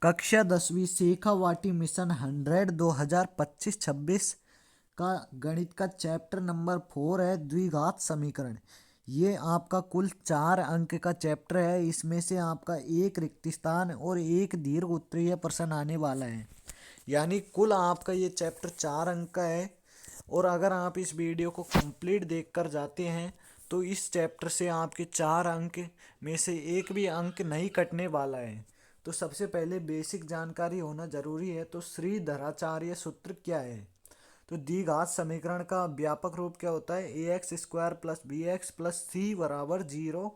कक्षा 10वीं शेखावाटी मिशन 100 2025-26 का गणित का चैप्टर नंबर 4 है द्विघात समीकरण। ये आपका कुल 4 अंक का चैप्टर है। इसमें से आपका एक रिक्त स्थान और एक दीर्घ उत्तरीय प्रश्न आने वाला है। यानी कुल आपका ये चैप्टर 4 अंक का है। और अगर आप इस वीडियो को कंप्लीट देखकर जाते हैं तो इस चैप्टर से आपके 4 अंक में से एक भी अंक नहीं कटने वाला है। तो सबसे पहले बेसिक जानकारी होना जरूरी है। तो श्रीधराचार्य सूत्र क्या है? तो द्विघात समीकरण का व्यापक रूप क्या होता है? A x square plus b x plus c बराबर 0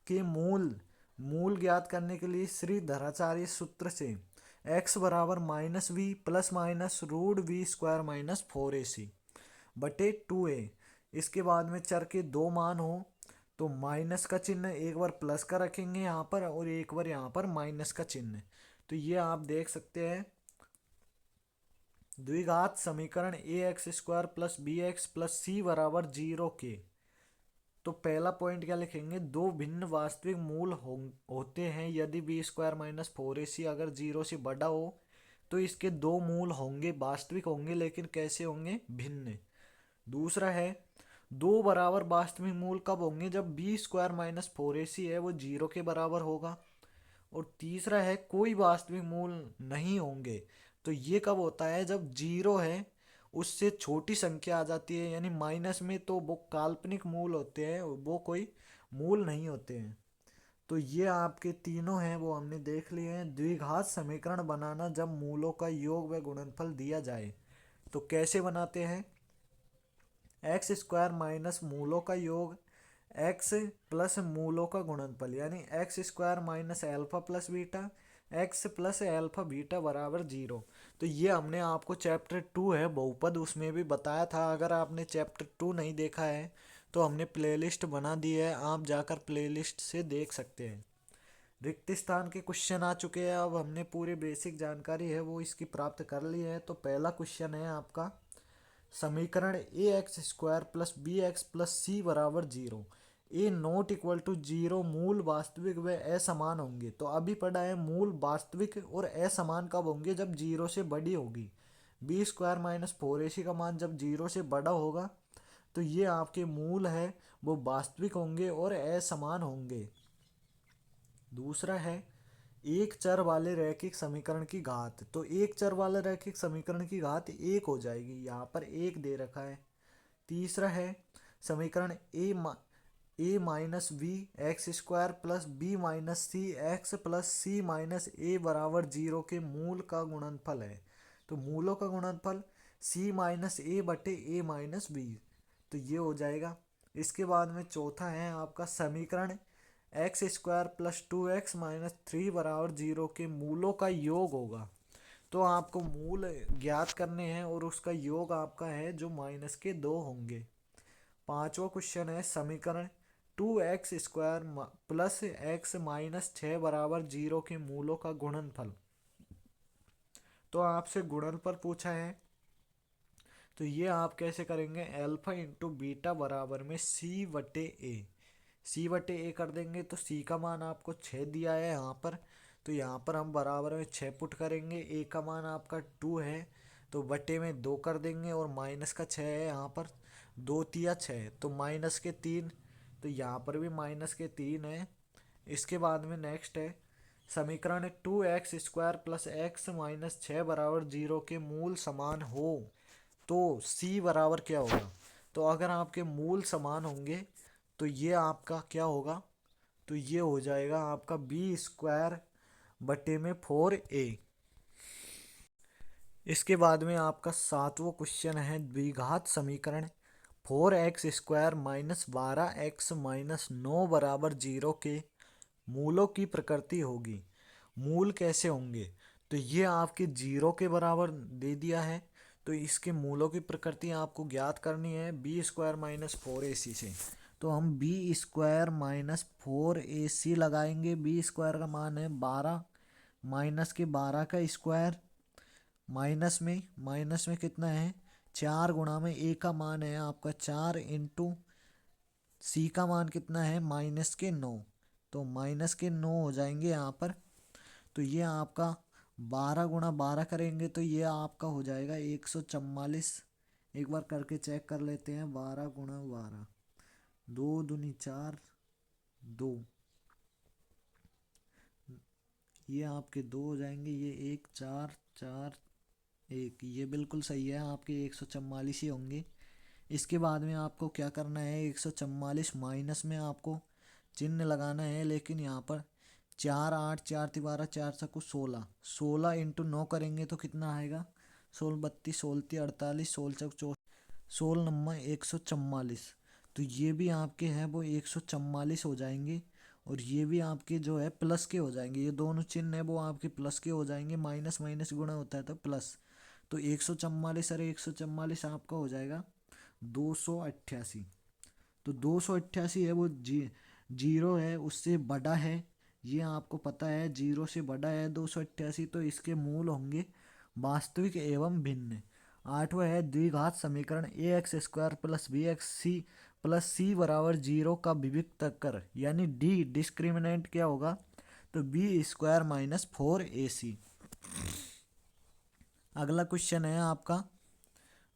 के मूल मूल ज्ञात करने के लिए श्रीधराचार्य सूत्र से x बराबर minus b plus minus root b square minus 4ac बटे 2a। इसके बाद में चर के दो मान हो तो माइनस का चिन्ह एक बार प्लस का रखेंगे यहाँ पर और एक बार यहाँ पर माइनस का चिन्ह। तो ये आप देख सकते हैं द्विघात समीकरण a x square plus b x plus c बराबर 0 के। तो पहला पॉइंट क्या लिखेंगे? दो भिन्न वास्तविक मूल होते हैं यदि बी स्क्वायर माइनस 4ac अगर 0 से बड़ा हो तो इसके दो मूल होंगे, वास्तविक होंगे, लेकिन कैसे होंगे? भिन्न। दूसरा है दो बराबर वास्तविक मूल कब होंगे? जब बी स्क्वायर माइनस 4ac है वो 0 के बराबर होगा। और तीसरा है कोई वास्तविक मूल नहीं होंगे। तो ये कब होता है? जब 0 है उससे छोटी संख्या आ जाती है, यानी माइनस में, तो वो काल्पनिक मूल होते हैं, वो कोई मूल नहीं होते हैं। तो ये आपके तीनों हैं वो हमने देख लिए हैं। द्विघात समीकरण बनाना जब मूलों का योग व गुणनफल दिया जाए तो कैसे बनाते हैं? एक्स स्क्वायर माइनस मूलों का योग एक्स प्लस मूलों का गुणनफल, यानी x square minus alpha plus beta x plus alpha beta बराबर 0। तो ये हमने आपको चैप्टर 2 है बहुपद, उसमें भी बताया था। अगर आपने चैप्टर 2 नहीं देखा है तो हमने प्लेलिस्ट बना दी है, आप जाकर प्लेलिस्ट से देख सकते हैं। रिक्त स्थान के क्वेश्चन आ चुके हैं। अब हमने पूरी बेसिक जानकारी है वो इसकी प्राप्त कर ली है। तो पहला क्वेश्चन है आपका समीकरण a x square plus b x plus c बराबर 0 ए नॉट इक्वल टू 0 मूल वास्तविक व असमान होंगे। तो अभी पढ़ा है मूल वास्तविक और असमान कब होंगे? जब 0 से बड़ी होगी। बी स्क्वायर माइनस 4ac का मान जब 0 से बड़ा होगा तो ये आपके मूल है वो वास्तविक होंगे और असमान होंगे। दूसरा है एक चर वाले रैखिक समीकरण की घात। तो एक चर वाले रैखिक समीकरण की घात एक हो जाएगी, यहाँ पर एक दे रखा है। तीसरा है समीकरण a minus b x square plus b minus c x plus c minus a बराबर 0 के मूल का गुणनफल है। तो मूलों का गुणनफल सी माइनस ए बटे ए माइनस बी, तो ये हो जाएगा। इसके बाद में चौथा है आपका समीकरण x square plus 2x minus 3 बराबर 0 के मूलों का योग होगा। तो आपको मूल ज्ञात करने हैं और उसका योग आपका है जो माइनस के 2 होंगे। पांचवा क्वेश्चन है समीकरण 2x square plus x minus 6 बराबर 0 के मूलों का गुणनफल। तो आपसे गुणनफल पूछा है तो ये आप कैसे करेंगे? अल्फा इंटू बीटा बराबर में सी बटे ए। सी बटे ए कर देंगे तो सी का मान आपको 6 दिया है यहाँ पर। तो यहाँ पर हम बराबर में 6 पुट करेंगे। ए का मान आपका 2 है तो बटे में 2 कर देंगे और माइनस का 6 है यहाँ पर। 2 तिया 6 तो माइनस के 3, तो यहाँ पर भी माइनस के 3 है। इसके बाद में नेक्स्ट है समीकरण 2x square plus x minus 6 बराबर 0 के मूल समान हो तो c बराबर क्या होगा? तो अगर आपके मूल समान होंगे तो ये आपका क्या होगा? तो ये हो जाएगा आपका बी स्क्वायर बटे में 4a। इसके बाद में आपका सातवां क्वेश्चन है द्विघात समीकरण 4x square minus 12x minus 9 बराबर 0 के मूलों की प्रकृति होगी। मूल कैसे होंगे? तो ये आपके 0 के बराबर दे दिया है। तो इसके मूलों की प्रकृति आपको ज्ञात करनी है बी स्क्वायर माइनस 4ac से। तो हम बी स्क्वायर माइनस 4ac लगाएंगे। बी स्क्वायर का मान है 12 माइनस के 12 का स्क्वायर माइनस में कितना है? 4 गुणा में ए का मान है आपका 4 इंटू सी का मान कितना है? माइनस के 9, तो माइनस के 9 हो जाएंगे यहाँ पर। तो ये आपका 12 × 12 करेंगे तो ये आपका हो जाएगा 144। एक बार करके चेक कर लेते हैं। 12 × 12, 2 दूनी 4, 2, ये आपके 2 हो जाएंगे, ये 1, 4, 4, 1, ये बिल्कुल सही है, आपके 144 ही होंगे। इसके बाद में आपको क्या करना है, 144 माइनस में आपको चिन्ह लगाना है, लेकिन यहाँ पर 4, 8, 4 तिबारा 4 सकू 16, 16 इंटू 9 करेंगे तो कितना आएगा, 16 32, 16 48, 16 चौक 16 नंबर 144। तो ये भी आपके हैं वो 144 हो जाएंगे, और ये भी आपके जो है प्लस के हो जाएंगे। ये दोनों चिन्ह है वो आपके प्लस के हो जाएंगे, माइनस माइनस गुणा होता है तो प्लस। तो 144 अरे 144 आपका हो जाएगा 288। तो 288 है वो जीरो है उससे बड़ा है, ये आपको पता है, जीरो से बड़ा है 288, तो इसके मूल होंगे वास्तविक एवं भिन्न। आठवां है द्विघात समीकरण ax² प्लस bc बराबर 0 का विविक्त कर, यानी डी डिस्क्रिमिनेंट क्या होगा, तो b² माइनस 4ac। अगला क्वेश्चन है आपका,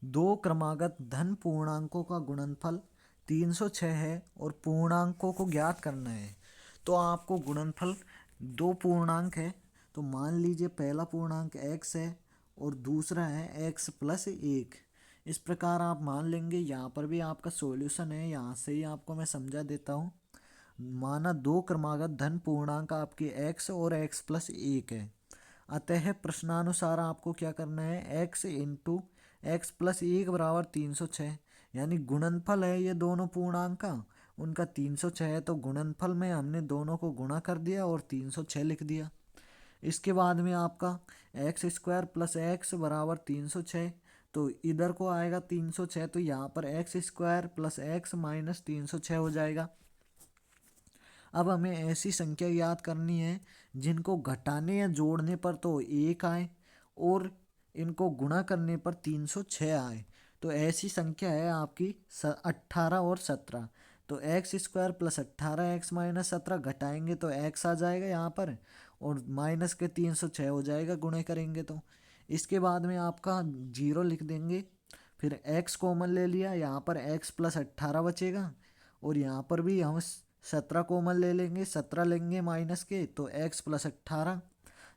दो क्रमागत धन पूर्णांकों का गुणनफल 306 है और पूर्णांकों को ज्ञात करना है। तो आपको गुणनफल दो पूर्णांक है, तो मान लीजिए पहला पूर्णांक x है और दूसरा है x प्लस 1। इस प्रकार आप मान लेंगे। यहाँ पर भी आपका सॉल्यूशन है, यहाँ से ही आपको मैं समझा देता हूँ। माना दो क्रमागत धन पूर्णांक आपके x और x प्लस 1 है, अतः प्रश्नानुसार आपको क्या करना है, x इंटू एक्स प्लस 1 बराबर 306, यानी गुणनफल है ये दोनों पूर्णांक का, उनका 306 है, तो गुणनफल में हमने दोनों को गुणा कर दिया और 306 लिख दिया। इसके बाद में आपका x² प्लस एक्स बराबर 306, तो इधर को आएगा 306, तो यहाँ पर x² प्लस एक्स माइनस 306 हो जाएगा। अब हमें ऐसी संख्या याद करनी है जिनको घटाने या जोड़ने पर तो 1 आए और इनको गुणा करने पर 306 आए। तो ऐसी संख्या है आपकी 18 और 17। तो x² प्लस 18x माइनस 17 घटाएंगे तो x आ जाएगा यहाँ पर, और माइनस के 306 हो जाएगा गुणे करेंगे तो। इसके बाद में आपका 0 लिख देंगे, फिर x कॉमन ले लिया, यहाँ पर x प्लस 18 बचेगा, और यहाँ पर भी हम 17 कॉमन ले लेंगे, 17 लेंगे माइनस के, तो x प्लस 18।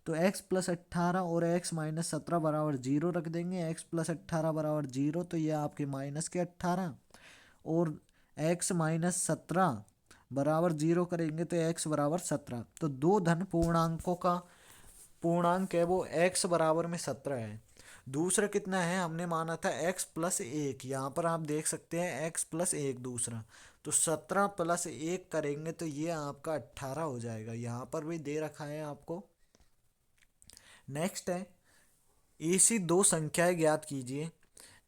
तो x प्लस 18 और x माइनस 17 बराबर 0 रख देंगे, x प्लस 18 बराबर 0, तो ये आपके माइनस के 18 और x माइनस 17 बराबर 0 करेंगे तो x बराबर 17। तो दो धन पूर्णांकों का पूर्णांक है वो x बराबर में 17 है। दूसरा कितना है, हमने माना था x प्लस 1, यहाँ पर आप देख सकते हैं x प्लस 1 दूसरा, तो 17 प्लस 1 करेंगे तो ये आपका 18 हो जाएगा, यहाँ पर भी दे रखा है आपको। नेक्स्ट है, ऐसी दो संख्याएं ज्ञात कीजिए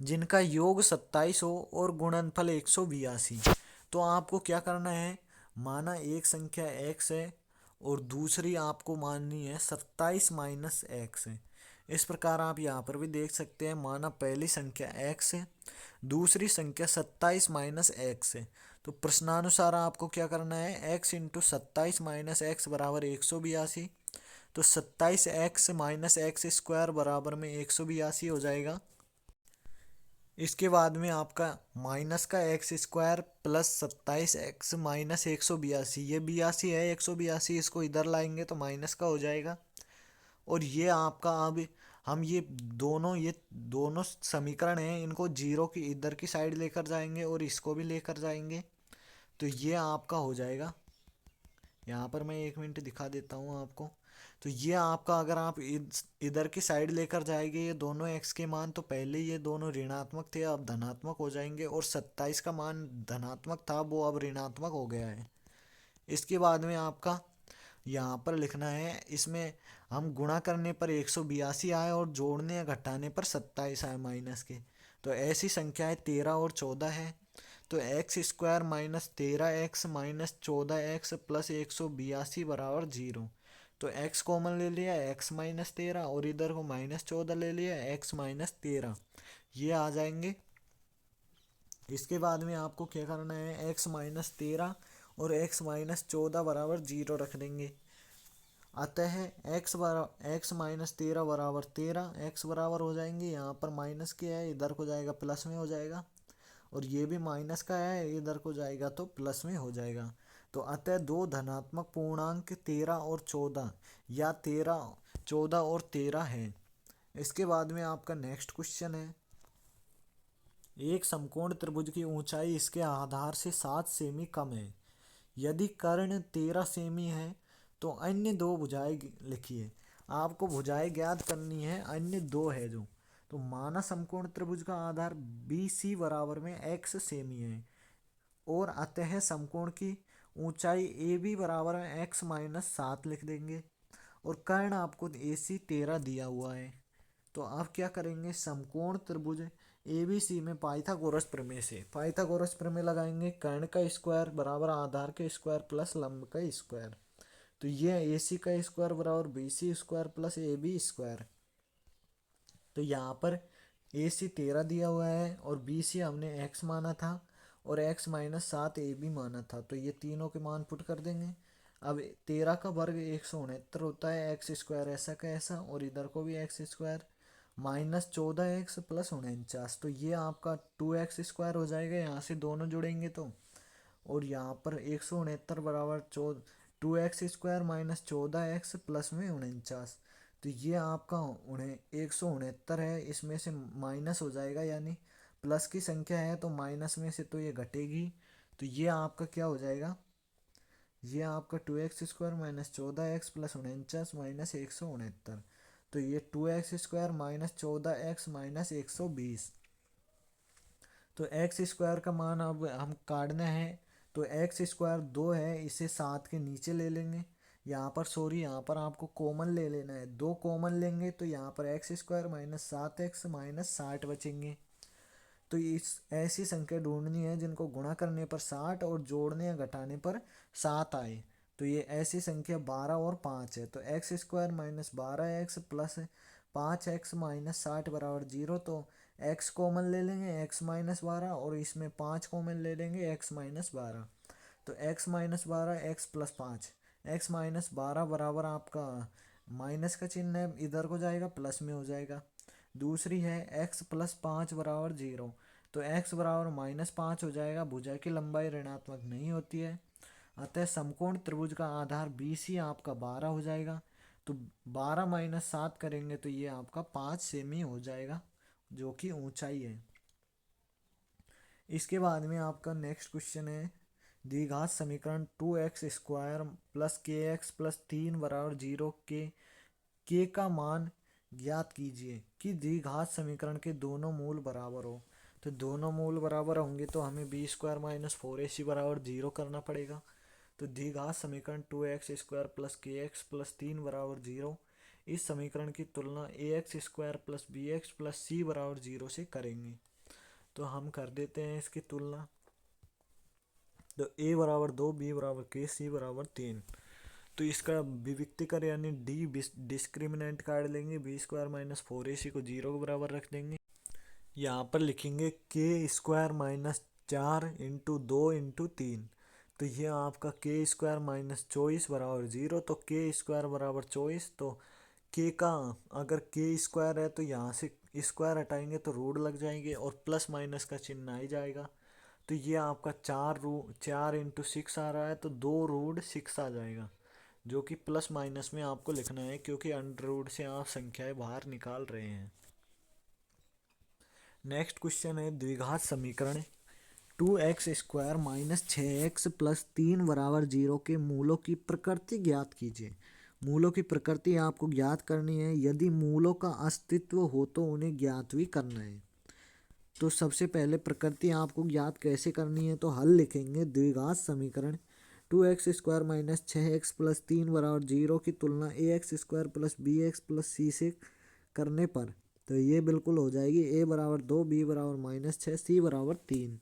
जिनका योग 27 हो और गुणनफल 182। तो आपको क्या करना है, माना एक संख्या x है और दूसरी आपको माननी है 27 माइनस एक्स है। इस प्रकार आप यहाँ पर भी देख सकते हैं, माना पहली संख्या x है, दूसरी संख्या 27 माइनस एक्स है। तो प्रश्नानुसार आपको क्या करना है, x इंटू 27 माइनस एक्स बराबर 182। तो 27x माइनस x² बराबर में 182 हो जाएगा। इसके बाद में आपका माइनस का x² प्लस 27x माइनस 182, ये 82 है, 182 इसको इधर लाएंगे तो माइनस का हो जाएगा। और ये आपका अब हम ये दोनों समीकरण हैं, इनको जीरो की इधर की साइड लेकर जाएंगे और इसको भी लेकर जाएंगे, तो ये आपका हो जाएगा। यहाँ पर मैं 1 मिनट दिखा देता हूँ आपको। तो ये आपका अगर आप इधर की साइड लेकर जाएंगे ये दोनों x के मान, तो पहले ये दोनों ऋणात्मक थे अब धनात्मक हो जाएंगे, और 27 का मान धनात्मक था वो अब ऋणात्मक हो गया है। इसके बाद में आपका यहाँ पर लिखना है, इसमें हम गुणा करने पर 182 आए और जोड़ने या घटाने पर 27 आए माइनस के। तो ऐसी संख्याएं 13 और 14 है। तो x² minus 13x minus 14x plus 182 बराबर 0। तो x कॉमन ले लिया, x माइनस 13, और इधर को माइनस 14 ले लिया, x माइनस 13, ये आ जाएंगे। इसके बाद में आपको क्या करना है, x माइनस 13 और x माइनस 14 बराबर 0 रख देंगे। अतः एक्स माइनस 13 बराबर 13, एक्स बराबर हो जाएंगे, यहाँ पर माइनस के है इधर को जाएगा प्लस में हो जाएगा, और ये भी माइनस का है इधर को जाएगा तो प्लस में हो जाएगा। तो अतः दो धनात्मक पूर्णांक 13 और 14 या 14 और 13 है। इसके बाद में आपका नेक्स्ट क्वेश्चन है, एक समकोण त्रिभुज की ऊंचाई इसके आधार से 7 सेमी कम है। यदि कर्ण 13 सेमी है तो अन्य दो भुजाएं लिखिए। आपको भुजाएं ज्ञात करनी है, अन्य दो है जो। तो माना समकोण त्रिभुज का आधार बी सी बराबर में x सेमी है, और अतः समकोण की ऊंचाई ए बी बराबर है एक्स माइनस 7 लिख देंगे, और कर्ण आपको ए सी 13 दिया हुआ है। तो आप क्या करेंगे, समकोण त्रिभुज ए बी सी में पाइथागोरस प्रमेय लगाएंगे। कर्ण का स्क्वायर बराबर आधार के स्क्वायर प्लस लंब का स्क्वायर। तो ये ए सी का स्क्वायर बराबर B C square plus A B square. तो यहाँ पर ए सी 13 दिया हुआ है और बी सी हमने एक्स माना था, और एक्स माइनस 7 ए बी माना था। तो ये तीनों के मान पुट कर देंगे। अब 13 का वर्ग 169 होता है, एक्स स्क्वायर ऐसा का ऐसा, और इधर को भी x square minus 14x plus 49। तो ये आपका 2x स्क्वायर हो जाएगा, यहाँ से दोनों जुड़ेंगे तो। और यहाँ पर 169 बराबर 2x square minus 14x plus में 49। तो ये आपका 169 है, इसमें से माइनस हो जाएगा, यानी प्लस की संख्या है तो माइनस में से तो ये घटेगी। तो ये आपका क्या हो जाएगा, ये आपका 2x square minus 14x plus 49 minus 169। तो ये 2x square minus 14x minus 120। तो एक्स स्क्वायर का मान अब हम काटना है। तो एक्स स्क्वायर 2 है, इसे 7 के नीचे ले लेंगे। यहाँ पर सॉरी, यहाँ पर आपको कॉमन ले लेना है, 2 कॉमन लेंगे तो यहाँ पर x square minus 7x minus 60 बचेंगे। तो इस ऐसी संख्या ढूंढनी है जिनको गुणा करने पर 60 और जोड़ने या घटाने पर 7 आए। तो ये ऐसी संख्या 12 और 5 है। तो x square minus 12x plus 5x minus 60 बराबर 0। तो x कॉमन ले लेंगे, x माइनस 12, और इसमें 5 कॉमन ले लेंगे, x माइनस 12। तो x minus 12 x plus 5, x minus 12 बराबर आपका माइनस का चिन्ह है, इधर को जाएगा प्लस में हो जाएगा। दूसरी है x प्लस 5 बराबर 0। तो x बराबर माइनस 5 हो जाएगा, भुजा की लंबाई ऋणात्मक नहीं होती है। अतः समकोण त्रिभुज का आधार बी सी आपका 12 हो जाएगा। तो 12 माइनस 7 करेंगे तो ये आपका 5 सेमी हो जाएगा, जो कि ऊंचाई है। इसके बाद में आपका नेक्स्ट क्वेश्चन है, द्विघात समीकरण 2x square plus k x plus 3 बराबर 0 के का मान ज्ञात कीजिए कि द्विघात समीकरण के दोनों मूल बराबर हो। तो दोनों मूल बराबर होंगे तो हमें बी स्क्वायर माइनस 4ac बराबर 0 करना पड़ेगा। तो द्विघात समीकरण 2x square plus k x plus 3 बराबर 0, इस समीकरण की तुलना a x square plus b x plus c बराबर 0 से करेंगे। तो हम कर देते हैं इसकी तुलना। तो ए बराबर 2, बी बराबर के, सी बराबर 3। तो इसका विविक्ति करें यानी डी डिस्क्रिमिनेंट काट लेंगे, बी स्क्वायर माइनस 4ac को 0 के बराबर रख देंगे। यहाँ पर लिखेंगे के स्क्वायर माइनस 4 इंटू 2 इंटू 3। तो ये आपका के स्क्वायर माइनस 24 बराबर 0। तो के स्क्वायर बराबर 24। तो के का अगर के स्क्वायर है तो यहाँ से स्क्वायर हटाएंगे तो रूट लग जाएंगे और प्लस माइनस का चिन्ह आ ही जाएगा। तो ये आपका 4 इंटू 6 आ रहा है, तो 2 रूट 6 आ जाएगा, जो कि प्लस माइनस में आपको लिखना है क्योंकि अंडर रूट से आप संख्याएं बाहर निकाल रहे हैं। नेक्स्ट क्वेश्चन है, द्विघात समीकरण 2x square minus 6x plus 3 बराबर 0 के मूलों की प्रकृति ज्ञात कीजिए। मूलों की प्रकृति आपको ज्ञात करनी है, यदि मूलों का अस्तित्व हो तो उन्हें ज्ञात भी करना है। तो सबसे पहले प्रकृति आपको ज्ञात कैसे करनी है, तो हल लिखेंगे, द्विघात समीकरण 2x square minus 6x plus 3 बराबर 0 की तुलना a x square plus b x plus c से करने पर। तो ये बिल्कुल हो जाएगी, ए बराबर 2, बी बराबर माइनस 6, सी बराबर 3।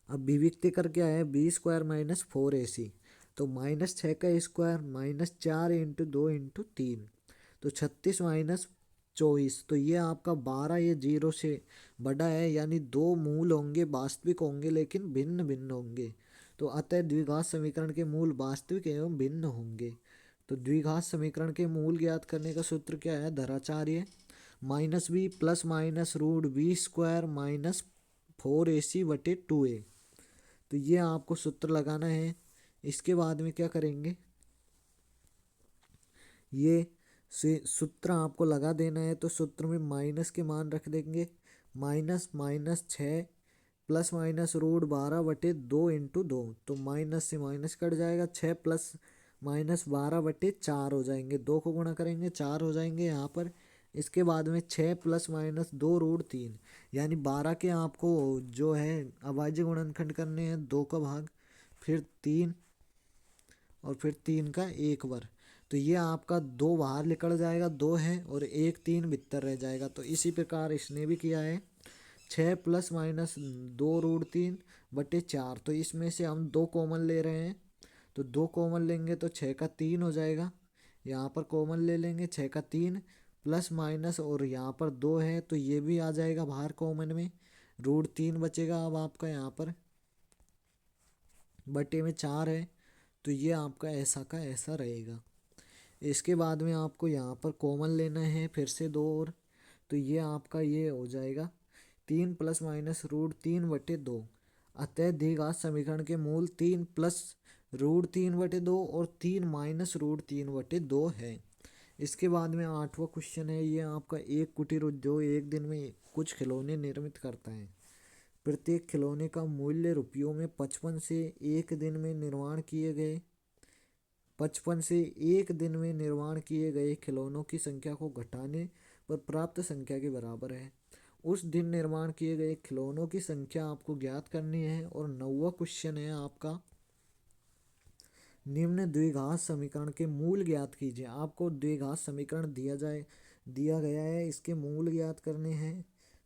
अब विविक्ति कर क्या है, बी स्क्वायर माइनस 4ac। तो माइनस 6 का स्क्वायर माइनस 4 इंटू 2 इंटू 3। तो 36 माइनस 24। तो ये आपका 12, ये 0 से बड़ा है, यानी दो मूल होंगे, वास्तविक होंगे लेकिन भिन्न भिन्न होंगे। तो अतः द्विघात समीकरण के मूल वास्तविक एवं भिन्न होंगे। तो द्विघात समीकरण के मूल ज्ञात करने का सूत्र क्या है, धराचार्य minus b plus minus root b square minus 4ac/2a। तो ये आपको सूत्र लगाना है। इसके बाद में क्या करेंगे, ये सूत्र आपको लगा देना है। तो सूत्र में माइनस के मान रख देंगे, minus minus 6 plus minus root 12/2 into 2। तो माइनस से माइनस कट जाएगा, 6 प्लस माइनस 12/4 हो जाएंगे, 2 को गुणा करेंगे 4 हो जाएंगे यहाँ पर। इसके बाद में 6 प्लस माइनस 2 रूट 3, यानी 12 के आपको जो है अभाज्य गुणनखंड करने हैं, 2 का भाग, फिर 3 और फिर 3 का 1 वर्ग। तो ये आपका 2 बाहर निकल जाएगा, 2 है और 1 3 भीतर रह जाएगा। तो इसी प्रकार इसने भी किया है, 6 प्लस माइनस 2 रूट 3/4। तो इसमें से हम 2 कॉमन ले रहे हैं, तो 2 कॉमन लेंगे तो 6 का 3 हो जाएगा। यहाँ पर कॉमन ले लेंगे 6 का 3 प्लस माइनस, और यहाँ पर 2 है तो ये भी आ जाएगा बाहर कॉमन में, रूट 3 बचेगा अब आपका यहाँ पर, बटे में 4 है। तो ये आपका ऐसा का ऐसा रहेगा। इसके बाद में आपको यहाँ पर कॉमन लेना है फिर से 2 और, तो ये आपका ये हो जाएगा 3 प्लस माइनस रूट 3/2। अतः द्विघात समीकरण के मूल 3 प्लस रूट 3/2 और 3 माइनस रूट 3/2 है। इसके बाद में 8वां क्वेश्चन है, ये आपका एक कुटीर उद्योग एक दिन में कुछ खिलौने निर्मित करता है। प्रत्येक खिलौने का मूल्य रुपयों में 55 से एक दिन में निर्माण किए गए 55 से एक दिन में निर्माण किए गए खिलौनों की संख्या को घटाने पर प्राप्त संख्या के बराबर है। उस दिन निर्माण किए गए खिलौनों की संख्या आपको ज्ञात करनी है। और 9वां क्वेश्चन है आपका, निम्न द्विघात समीकरण के मूल ज्ञात कीजिए। आपको द्विघात समीकरण दिया गया है, इसके मूल ज्ञात करने हैं।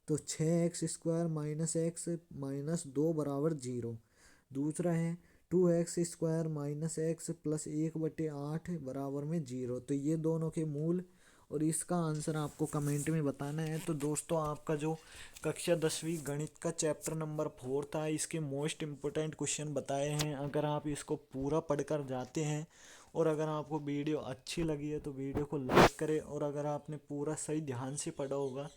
तो 6x² माइनस एक्स माइनस 2 बराबर 0। दूसरा है 2x² माइनस एक्स प्लस 1/8 बराबर में 0। तो ये दोनों के मूल और इसका आंसर आपको कमेंट में बताना है। तो दोस्तों, आपका जो कक्षा 10वीं गणित का चैप्टर नंबर 4 था, इसके मोस्ट इम्पोर्टेंट क्वेश्चन बताए हैं। अगर आप इसको पूरा पढ़कर जाते हैं और अगर आपको वीडियो अच्छी लगी है तो वीडियो को लाइक करें, और अगर आपने पूरा सही ध्यान से पढ़ा होगा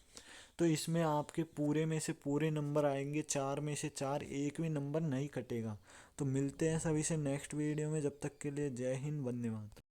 तो इसमें आपके पूरे में से पूरे नंबर आएंगे, 4 में से 4, एक भी नंबर नहीं कटेगा। तो मिलते हैं सभी से नेक्स्ट वीडियो में, जब तक के लिए जय हिंद, वंदे मातरम।